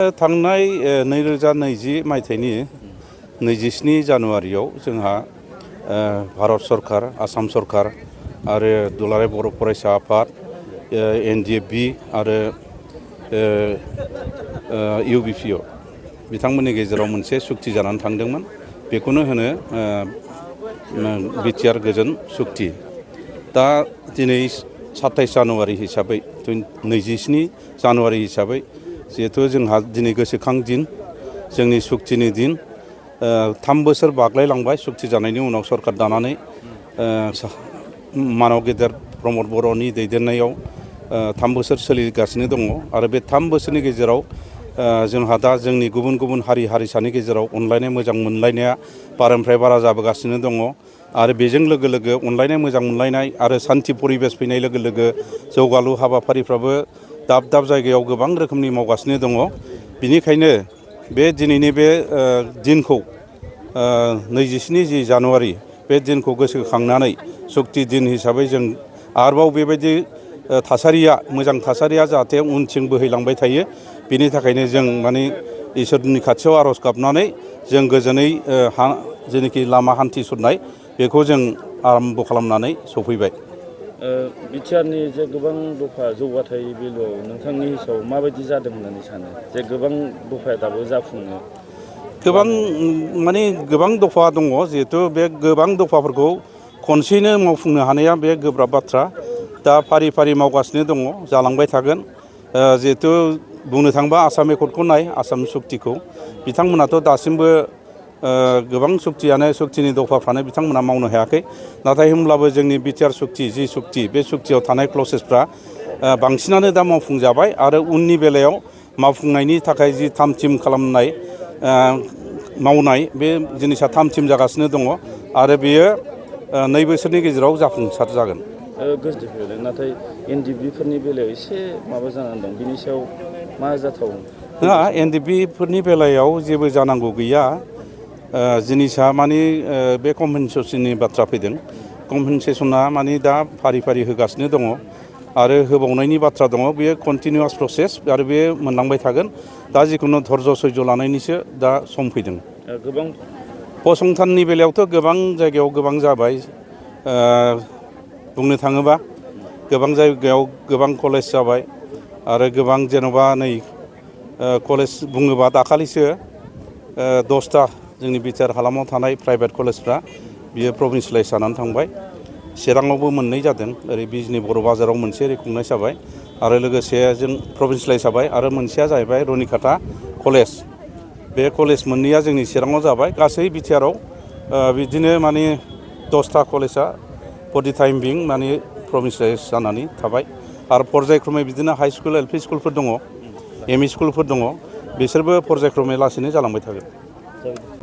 थांनाय 2020 मायथाइनि 27 जानुवारियाव जोंहा भारत सरकार, आसाम सरकार आरो दुलाराय बर' फरायसा आफाद, NDFB आरो UBPO बिथांमोननि गेजेराव मोनसे सुक्ति जानानै थांदोंमोन। बेखौनो होनो बिटिआर गोजोन सुक्ति। दा दिनै 27 जानुवारि हिसाबै 27 जानुवारि हिसाबै जिहेतु जोंहा दिनै गोसोखां दिन, जोंनि सुक्तिनि दिन। 3 बोसोर बाग्लायलांबाय सुक्ति जानायनि उनाव सरकार दानानै मानव गेदेर प्रमद बर'नि दैदेननायाव 3 बोसोर सोलिगासिनो दङ। आरो बे 3 बोसोरनि गेजेराव जोंहा दा जोंनि गुबुन गुबुन हारि हारिसानि गेजेराव अनलायनाय मोजां मोनलायनाया बारानिफ्राय बारा जाबोगासिनो दङ। आरो बेजों लोगो लोगो अनलायनाय मोजां मोनलायनाय आरो सान्थि परिबेस फैनाय लोगो लोगो जौगालु हाबाफारिफ्राबो दाब दाब जायगायाव गोबां रोखोमनि मावगासिनो दङ। बिनिखायनो बे दिनैनि बे दिनखौ 27 जानुवारि बे दिनखौ गोसोखांनानै सुक्ति दिन हिसाबै जों आरोबाव बेबायदि थासारिया मोजां थासारिया जाहाथे उनथिं बोहैलांबाय थायो, बिनि थाखायनो जों माने इसोरनि खाथियाव आर'ज गाबनानै जों गोजोनै जेनोखि लामा हान्थिसुरनाय बेखौ जों आरम्भ खालामनानै सफैबाय। बिटिआरनि जे गोबां दफा जौगाथाय बेलायाव नोंथांनि हिसाबाव माबायदि जादों होननानै सानो? जे गोबां दफाया दाबो जाफुङो। गोबां दफा दङ। जिहेथु बे गोबां दफाफोरखौ खनसेनो मावफुंनो हानाया बे गोब्राब बाथ्रा। दा फारि फारि मावगासिनो दङ, जालांबाय थागोन। जिहेथु बुंनो थाङोबा आसाम एकर्डखौ नाय, आसाम सुक्तिखौ बिथांमोनाथ' दासिमबो गोबां सुक्तिनि दफाफ्रानो बिथांमोना मावनो हायाखै। नाथाय होमब्लाबो जोंनि बिटिआर सुक्ति जि सुक्ति बे सुक्तियाव थानाय क्लसेसफ्रा बांसिनानो दा मावफुंजाबाय। आरो उननि बेलायाव मावफुंनायनि थाखाय जि थाम थिम खालामनाय मावनाय बे जिनिसा थाम थिम जागासिनो दङ। आरो बेयो 2 बोसोरनि गेजेराव जाफुंसार जागोन। नाथाय NDFBफोरनि बेलायाव एसे माबा जानानै दं, बिनि सायाव मा जाथाव? नङा, NDFBफोरनि बेलायाव जेबो जानांगौ गैया। जिनिसा माने बे कम्पेनसेसननि बाथ्रा फैदों। कम्पेनसेसना माने दा फारि फारि होगासिनो दङ आरो होबावनायनि बाथ्रा दङ। बेयो कन्टिनिउवास प्रसेस आरो बे मोनलांबाय थागोन। दा जिखुनु धर्ज सैज लानायनिसो दा सम फैदों। गोबां फसंथाननि बेलायावथ' गोबां जायगायाव गोबां जाबाय। बुंनो थाङोबा गोबां जायगायाव गोबां कलेज जाबाय। आरो गोबां जेन'बा नै कलेज बुङोबा दाखालिसो 10टा जोंनि बिटिआर हालामाव थानाय प्राइभेट कलेजफ्रा बियो प्रभिन्सियेलाइज जानानै थांबाय। चिराङावबो 2 जादों। ओरै बिजनि बर' बाजाराव मोनसे रिकगनाइज जाबाय आरो लोगोसे जों प्रभिन्सियेलाइज जाबाय। आरो मोनसेया जाहैबाय रुनिकाटा कलेज। बे कलेज 2आ जोंनि चिराङाव जाबाय। गासै बिटिआराव बिदिनो माने 10टा कलेजा फर दि टाइम बिं माने प्रभिन्सियेलाइज जानानै थाबाय। आरो पर्यायक्रमै बिदिनो हाइ स्कुल, LP स्कुलफोर दङ, ME स्कुलफोर दङ। बिसोरबो पर्यायक्रमै लासैनो जालांबाय थागोन।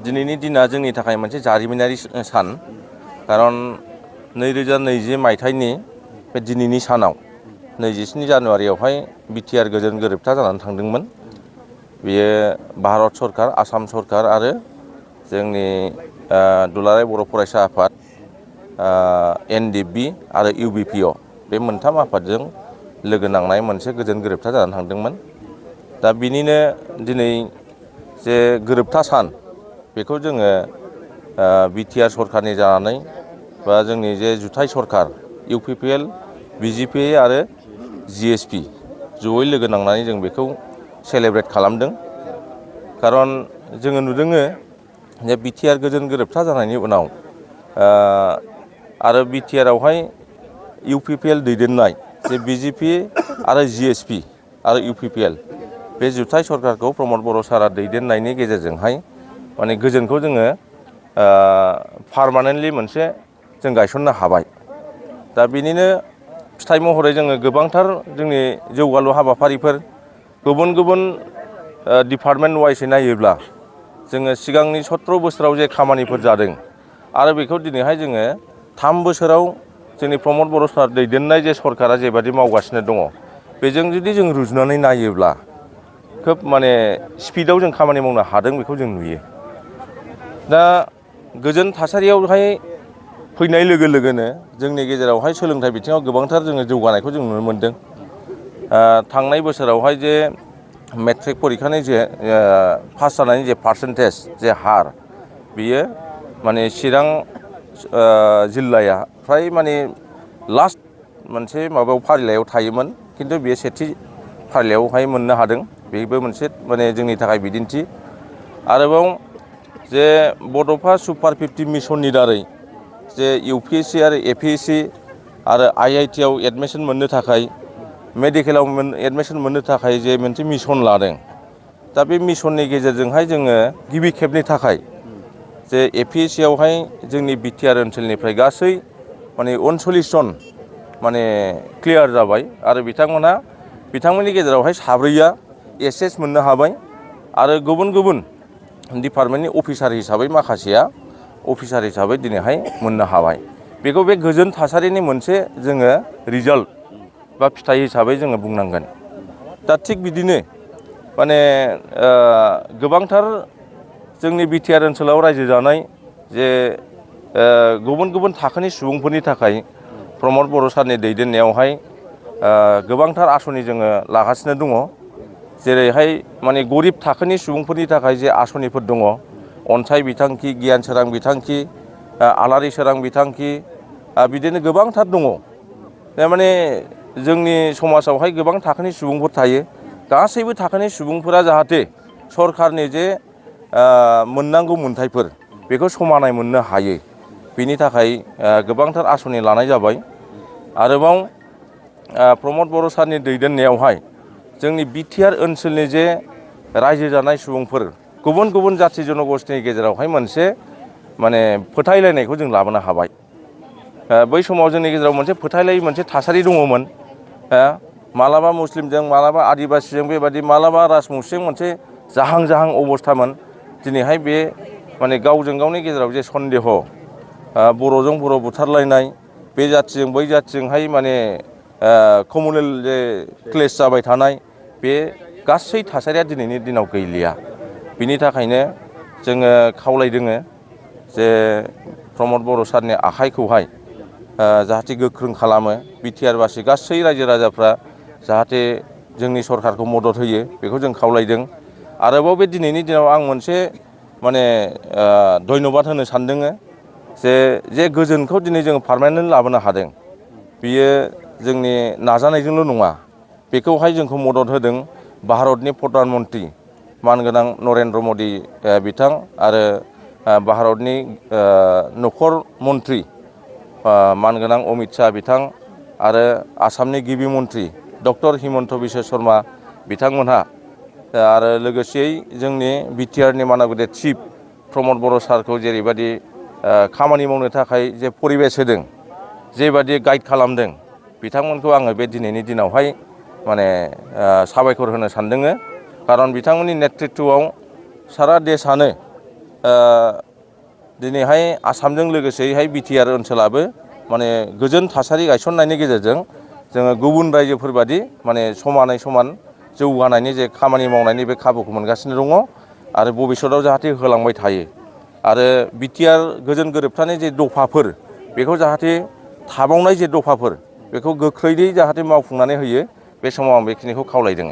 दिनैनि दिना जोंनि थाखाय मोनसे जारिमिनारि सान। खारन 2020 मायथाइनि बे दिनैनि सानाव 27 जानुवारियावहाय बिटिआर गोजोन गोरोबथा जानानै थांदोंमोन। बेयो भारत सरकार, आसाम सरकार आरो जोंनि दुलाराय बर' फरायसा आफाद, NDFB आरो UBPO बे 3 आफादजों लोगो नांनाय मोनसे गोजोन गोरोबथा जानानै थांदोंमोन। दा बिनिनो दिनै जे गोरोबथा सान बेखौ जोङो बिटिआर सरकारनि जानानै बा जोंनि जे जुथाइ सरकार UPPL, BJP आरो GSP जयै लोगो नांनानै जों बेखौ सेलेब्रेट खालामदों। खारन जोङो नुदोङो जे बिटिआर गोजोन गोरोबथा जानायनि उनाव आरो बिटिआरावहाय UPPL दैदेननाय जे BJP आरो GSP आरो UPPL बे जुथाइ सरकारखौ प्रमद बर' सारा दैदेननायनि गेजेरजोंहाय माने गोजोनखौ जोङो पारमानेन्टलि मोनसे जों गायसननो हाबाय। दा बिनिनो फिथाइ महरै जोङो गोबांथार जोंनि जौगालु हाबाफारिफोर गुबुन गुबुन डिपार्टमेन्ट वाइसै नायोब्ला जोङो सिगांनि 17 बोसोराव जे खामानिफोर जादों आरो बेखौ दिनैहाय जोङो 3 बोसोराव जोंनि प्रमद बर' सार दैदेननाय जे सरकारा जेबादि मावगासिनो दङ, बेजों जुदि जों रुजुनानै नायोब्ला खोब माने स्पिडआव जों खामानि मावनो हादों बेखौ जों नुयो। दा गोजोन थासारियावहाय फैनाय लोगो लोगोनो जोंनि गेजेरावहाय सोलोंथाइ बिथिङाव गोबांथार जोङो जौगानायखौ जों नुनो मोनदों। थांनाय बोसोरावहाय जे मेट्रिक परिखानि जे पास जानायनि जे पार्सेन्टेज जे हार बियो माने चिरां जिल्लाया फ्राय माने लास्ट मोनसे माबायाव फारिलाइयाव थायोमोन खिन्थु बेयो सेथि फारिलाइयावहाय मोननो हादों। बेबो मोनसे माने जोंनि थाखाय बिदिन्थि। आरोबाव जे बड'फा सुपार 50 मिसननि दारै जे UPSC आरो APSC आरो IIT आव एडमिसन मोननो थाखाय मेडिकेलाव एडमिसन मोननो थाखाय जे मोनसे मिसन लादों। दा बे मिसननि गेजेरजोंहाय जोङो गिबि खेबनि थाखाय जे APSC आवहाय जोंनि BTR ओनसोलनिफ्राय गासै माने 39 जन माने क्लियार जाबाय आरो बिथांमोननि गेजेरावहाय 4या SS मोननो हाबाय आरो गुबुन गुबुन डिपार्टमेन्टनि अफिसार हिसाबै माखासेया अफिसार हिसाबै दिनैहाय मोननो हाबाय। बेखौ बे गोजोन थासारिनि मोनसे जोङो रिजाल्ट बा फिथाइ हिसाबै जोङो बुंनांगोन। दा थिग बिदिनो माने गोबांथार जोंनि BTR ओनसोलाव रायजो जानाय जे गुबुन गुबुन थाखोनि सुबुंफोरनि थाखाय प्रमद बर' सारनि दैदेननायावहाय गोबांथार आसनि जोङो लागासिनो दङ। जेरैहाय माने गरिब थाखोनि सुबुंफोरनि थाखाय जे आसनिफोर दङ, अनसाय बिथांखि, गियान सोरां बिथांखि, आलारि सोरां बिथांखि, बिदिनो गोबांथार दङ। माने जोंनि समाजावहाय गोबां थाखोनि सुबुंफोर थायो। गासैबो थाखोनि सुबुंफोरा जाहाथे सरखारनि जे मोननांगौ मोन्थायफोर बेखौ समानै मोननो हायो, बिनि थाखाय गोबांथार आसनि लानाय जाबाय। आरोबाव प्रमद बर' सारनि दैदेननायावहाय जोंनि BTR ओनसोलनि जे रायजो जानाय सुबुंफोर गुबुन गुबुन जाथि जनगोष्ठीनि गेजेरावहाय मोनसे माने फोथायलायनायखौ जों लाबोनो हाबाय। बै समाव जोंनि गेजेराव मोनसे फोथायलायै मोनसे थासारि दङमोन। मालाबा मुस्लिमजों, मालाबा आदिबासिजों, बेबादि मालाबा राजबंशीजों मोनसे जाहां जाहां अबस्थामोन। दिनैहाय बे माने गावजों गावनि गेजेराव जे सन्देह, बर'जों बर' बुथारलायनाय, बे जाथिजों बै जाथिजोंहाय माने कमुनेल जे क्लेश जाबाय थानाय, बे गासै थासारिया दिनैनि दिनाव गैलिया। बिनि थाखायनो जोङो खावलायदोङो जे प्रमद बर' सारनि आखाइखौहाय जाहाथे गोख्रों खालामो। BTR बासि गासै रायजो राजाफ्रा जाहाथे जोंनि सरकारखौ मदद होयो, बेखौ जों खावलायदों। आरोबाव बे दिनैनि दिनाव आं मोनसे माने धन्यबाद होनो सानदोङो जे गोजोनखौ दिनै जोङो पारमानेन्ट लाबोनो हादों। बियो जोंनि नाजानायजोंल' नङा, बेखौहाय जोंखौ मदद होदों भारतनि प्रधान मन्त्रि मानगोनां नरेन्द्र मदि बिथां आरो भारतनि नखर मन्त्रि मानगोनां अमित शाह बिथां आरो आसामनि गिबि मन्त्रि डक्टर हिमन्त बिश्व शर्मा बिथांमोनहा आरो लोगोसेयै जोंनि BTRनि मानद गेदेर चिफ प्रमद बर' सारखौ जेरैबायदि खामानि मावनो थाखाय जे परिबेस होदों, जेबादि गाइड खालामदों, बिथांमोनखौ आङो बे दिनैनि दिनावहाय माने साबायखर होनो सानदोङो। खारन बिथांमोननि नेतृत्वआव सारा देशानो दिनैहाय आसामजों लोगोसेयैहाय BTR ओनसोलाबो माने गोजोन थासारि गायसननायनि गेजेरजों जोङो गुबुन रायजोफोरबादि माने समानै समान जौगानायनि जे खामानि मावनायनि बे खाबुखौ मोनगासिनो दङ आरो भबिष्यतआव जाहाथे होलांबाय थायो। आरो BTR गोजोन गोरोबथानि जे दफाफोर, बेखौ जाहाथे थाबावनाय जे दफाफोर, बेखौ गोख्रैयै जाहाथे मावफुंनानै होयो। बे समाव आं बेखिनिखौ खावलायदों।